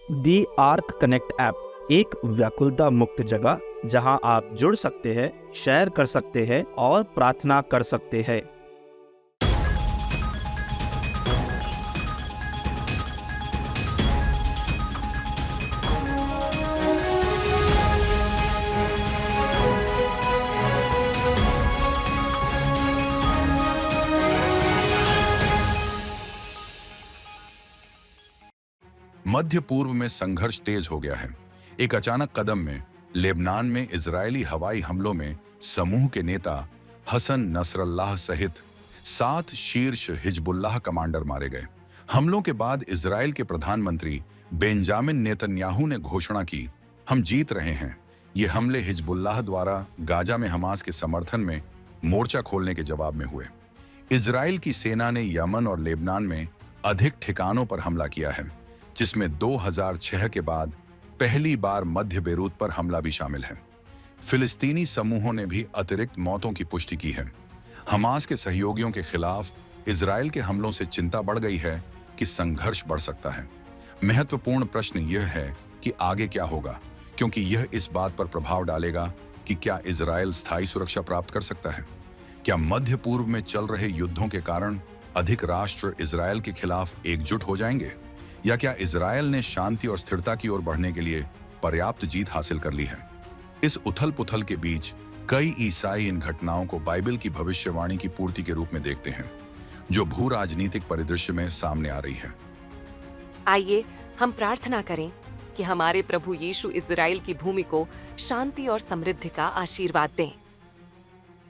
दी arc connect app एक व्याकुलता मुक्त जगह जहां आप जुड़ सकते हैं, शेयर कर सकते हैं और प्रार्थना कर सकते हैं। मध्य पूर्व में संघर्ष तेज हो गया है। एक अचानक कदम में लेबनान में इजरायली हवाई हमलों में समूह के नेता हसन नसरल्लाह सहित 7 शीर्ष हिजबुल्लाह कमांडर मारे गए। हमलों के बाद इजरायल के प्रधानमंत्री बेंजामिन नेतन्याहू ने घोषणा की, हम जीत रहे हैं। ये हमले हिजबुल्लाह द्वारा गाजा में हमास के समर्थन में मोर्चा खोलने के जवाब में हुए। इजरायल की सेना ने यमन और लेबनान में अधिक ठिकानों पर हमला किया है, जिसमें 2006 के बाद पहली बार मध्य बेरूत पर हमला भी शामिल है। फिलिस्तीनी समूहों ने भी अतिरिक्त मौतों की पुष्टि की है। हमास के सहयोगियों के खिलाफ इजरायल के हमलों से चिंता बढ़ गई है कि संघर्ष बढ़ सकता है। महत्वपूर्ण प्रश्न यह है कि आगे क्या होगा, क्योंकि यह इस बात पर प्रभाव डालेगा कि क्या इजरायल स्थायी सुरक्षा प्राप्त कर सकता है। क्या मध्य पूर्व में चल रहे युद्धों के कारण अधिक राष्ट्र इजरायल के खिलाफ एकजुट हो जाएंगे, या क्या इजरायल ने शांति और स्थिरता की ओर बढ़ने के लिए पर्याप्त जीत हासिल कर ली है। इस उथल पुथल के बीच कई ईसाई इन घटनाओं को बाइबल की भविष्यवाणी की पूर्ति के रूप में देखते हैं, जो भू राजनीतिक परिदृश्य में सामने आ रही है। आइए हम प्रार्थना करें कि हमारे प्रभु यीशु इजराइल की भूमि को शांति और समृद्धि का आशीर्वाद दें।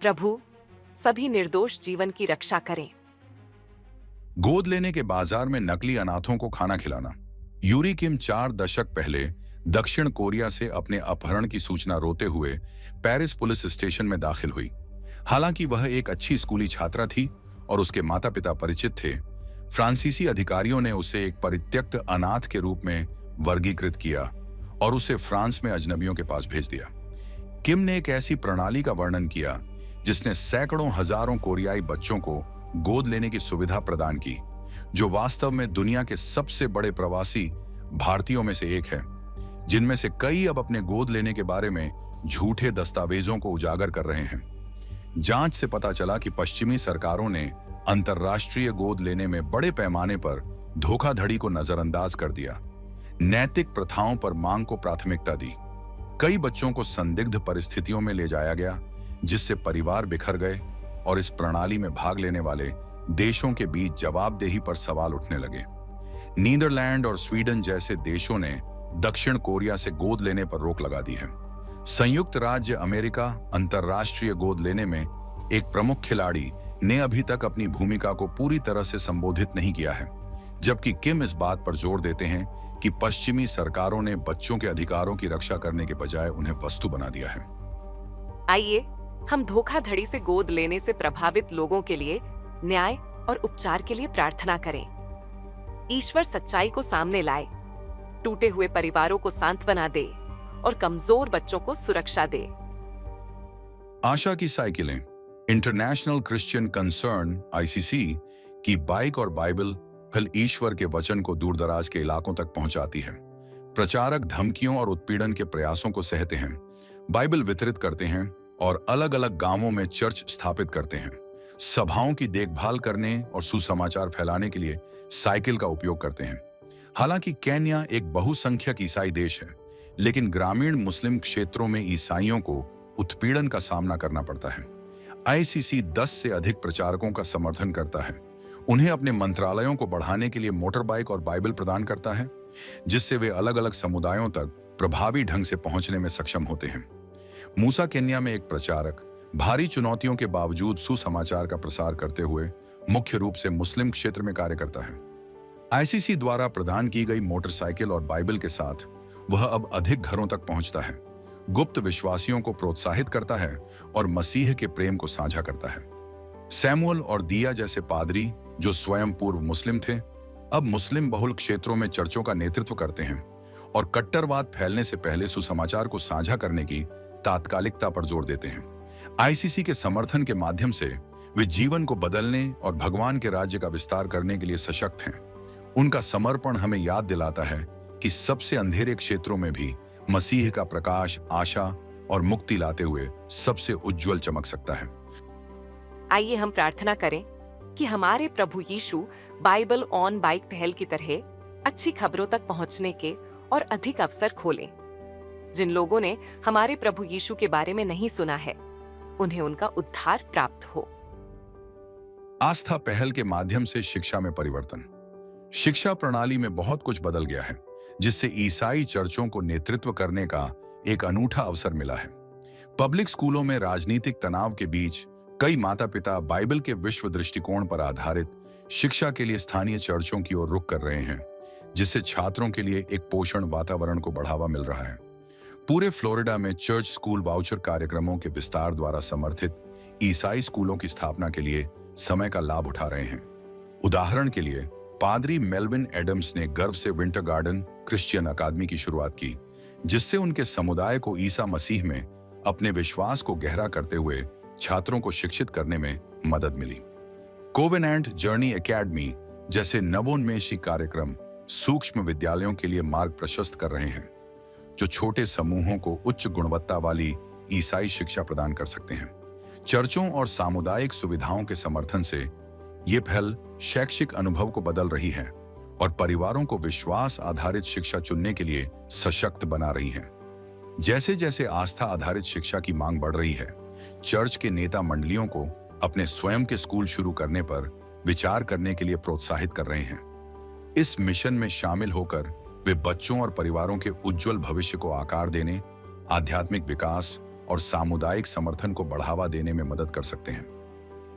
प्रभु सभी निर्दोष जीवन की रक्षा करें। गोद लेने के बाजार में नकली अनाथों को खाना खिलाना। यूरी किम 4 दशक पहले दक्षिण कोरिया से अपने अपहरण की सूचना रोते हुए पेरिस पुलिस स्टेशन में दाखिल हुई। हालांकि वह एक अच्छी स्कूली छात्रा थी और उसके माता पिता परिचित थे, फ्रांसीसी अधिकारियों ने उसे एक परित्यक्त अनाथ के रूप में वर्गीकृत किया और उसे फ्रांस में अजनबियों के पास भेज दिया। किम ने एक ऐसी प्रणाली का वर्णन किया जिसने सैकड़ों हजारों कोरियाई बच्चों को गोद लेने की सुविधा प्रदान की, जो वास्तव में दुनिया के सबसे बड़े प्रवासी भारतीयों में से एक है, जिनमें से कई अब अपने गोद लेने के बारे में झूठे दस्तावेजों को उजागर कर रहे हैं। जांच से पता चला कि पश्चिमी सरकारों ने अंतर्राष्ट्रीय गोद लेने में बड़े पैमाने पर धोखाधड़ी को नजरअंदाज कर दिया, नैतिक प्रथाओं पर मांग को प्राथमिकता दी। कई बच्चों को संदिग्ध परिस्थितियों में ले जाया गया, जिससे परिवार बिखर गए और इस प्रणाली में भाग लेने वाले देशों के बीच जवाबदेही पर सवाल उठने लगे। नीदरलैंड और स्वीडन जैसे देशों ने दक्षिण कोरिया से गोद लेने पर रोक लगा दी है। संयुक्त राज्य अमेरिका अंतर्राष्ट्रीय गोद लेने में एक प्रमुख खिलाड़ी ने अभी तक अपनी भूमिका को पूरी तरह से संबोधित नहीं किया है, जबकि किम इस बात पर जोर देते हैं कि पश्चिमी सरकारों ने बच्चों के अधिकारों की रक्षा करने के बजाय उन्हें वस्तु बना दिया है। आइए हम धोखाधड़ी से गोद लेने से प्रभावित लोगों के लिए न्याय और उपचार के लिए प्रार्थना करें। ईश्वर सच्चाई को सामने लाए, टूटे हुए परिवारों को सांत्वना दे और कमजोर बच्चों को सुरक्षा दे। आशा की साइकिलें इंटरनेशनल क्रिश्चियन कंसर्न (ICC) की बाइक और बाइबल फिल ईश्वर के वचन को दूरदराज के इलाकों तक पहुंचाती है। प्रचारक धमकियों और उत्पीड़न के प्रयासों को सहते हैं, बाइबल वितरित करते हैं और अलग अलग गांवों में चर्च स्थापित करते हैं। सभाओं की देखभाल करने और सुसमाचार फैलाने के लिए साइकिल का उपयोग करते हैं। हालांकि केन्या एक बहुसंख्यक ईसाई देश है, लेकिन ग्रामीण मुस्लिम क्षेत्रों में ईसाइयों को उत्पीड़न का सामना करना पड़ता है। ICC 10 से अधिक प्रचारकों का समर्थन करता है, उन्हें अपने मंत्रालयों को बढ़ाने के लिए मोटर बाइक और बाइबल प्रदान करता है, जिससे वे अलग अलग समुदायों तक प्रभावी ढंग से पहुंचने में सक्षम होते हैं। मूसा केन्या में एक प्रचारक भारी चुनौतियों के बावजूद सुसमाचार का प्रसार करते हुए मुख्य रूप से मुस्लिम क्षेत्र में कार्य करता है। ICC द्वारा प्रदान की गई मोटरसाइकिल और बाइबल के साथ वह अब अधिक घरों तक पहुंचता है, गुप्त विश्वासियों को प्रोत्साहित करता है और मसीह के प्रेम को साझा करता है। सैमुअल और दिया जैसे पादरी, जो स्वयं पूर्व मुस्लिम थे, अब मुस्लिम बहुल क्षेत्रों में चर्चों का नेतृत्व करते हैं और कट्टरवाद फैलने से पहले सुसमाचार को साझा करने की तात्कालिकता पर जोर देते हैं। ICC के समर्थन के माध्यम से वे जीवन को बदलने और भगवान के राज्य का विस्तार करने के लिए सशक्त हैं। उनका समर्पण हमें याद दिलाता है ताकि सबसे अंधेरे क्षेत्रों में भी मसीह का प्रकाश आशा और मुक्ति लाते हुए सबसे उज्जवल चमक सकता है। आइए हम प्रार्थना करें कि हमारे प्रभु यीशु बाइबल ऑन बाइक पहल की तरह अच्छी खबरों तक पहुंचने के और अधिक अवसर खोलें। जिन लोगों ने हमारे प्रभु यीशु के बारे में नहीं सुना है, उन्हें उनका उद्धार प्राप्त हो। आस्था पहल के माध्यम से शिक्षा में परिवर्तन। शिक्षा प्रणाली में बहुत कुछ बदल गया है, जिससे ईसाई चर्चों को नेतृत्व करने का एक अनूठा अवसर मिला है। पब्लिक स्कूलों में राजनीतिक तनाव के बीच कई माता पिता बाइबल के विश्व दृष्टिकोण पर आधारित शिक्षा के लिए स्थानीय चर्चों की ओर रुख कर रहे हैं, जिससे छात्रों के लिए एक पोषण वातावरण को बढ़ावा मिल रहा है। पूरे फ्लोरिडा में चर्च स्कूल वाउचर कार्यक्रमों के विस्तार द्वारा समर्थित ईसाई स्कूलों की स्थापना के लिए समय का लाभ उठा रहे हैं। उदाहरण के लिए पादरी मेल्विन एडम्स ने गर्व से विंटर गार्डन क्रिश्चियन अकादमी की शुरुआत की, जिससे उनके समुदाय को ईसा मसीह में अपने विश्वास को गहरा करते हुए छात्रों को शिक्षित करने में मदद मिली। कोवेनेंट जर्नी एकेडमी जैसे नवोन्मेषी कार्यक्रम सूक्ष्म विद्यालयों के लिए मार्ग प्रशस्त कर रहे हैं, जो छोटे समूहों को उच्च गुणवत्ता वाली ईसाई शिक्षा प्रदान कर सकते हैं। चर्चों और सामुदायिक सुविधाओं के समर्थन से ये पहल शैक्षिक अनुभव को बदल रही है और परिवारों को विश्वास आधारित शिक्षा चुनने के लिए सशक्त बना रही है। जैसे जैसे आस्था आधारित शिक्षा की मांग बढ़ रही है, चर्च के नेता मंडलियों को अपने स्वयं के स्कूल शुरू करने पर विचार करने के लिए प्रोत्साहित कर रहे हैं। इस मिशन में शामिल होकर वे बच्चों और परिवारों के उज्जवल भविष्य को आकार देने, आध्यात्मिक विकास और सामुदायिक समर्थन को बढ़ावा देने में मदद कर सकते हैं।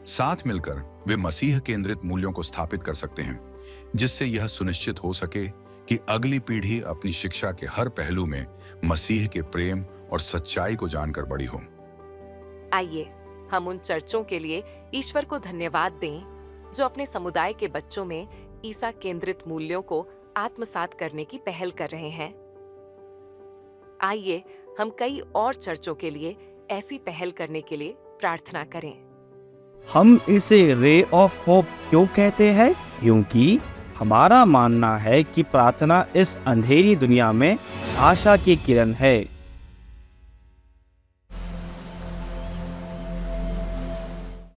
साथ मिलकर वे मसीह केंद्रित मूल्यों को स्थापित कर सकते हैं, जिससे यह सुनिश्चित हो सके कि अगली पीढ़ी अपनी शिक्षा के हर पहलू में मसीह के प्रेम और सच्चाई को जानकर बड़ी हो। आइए हम उन चर्चों के लिए ईश्वर को धन्यवाद दें जो अपने समुदाय के बच्चों में ईसा केंद्रित मूल्यों को आत्मसात करने की पहल कर रहे हैं। आइए हम कई और चर्चों के लिए ऐसी पहल करने के लिए प्रार्थना करें। हम इसे रे ऑफ होप क्यों कहते हैं? क्योंकि हमारा मानना है कि प्रार्थना इस अंधेरी दुनिया में आशा की किरण है।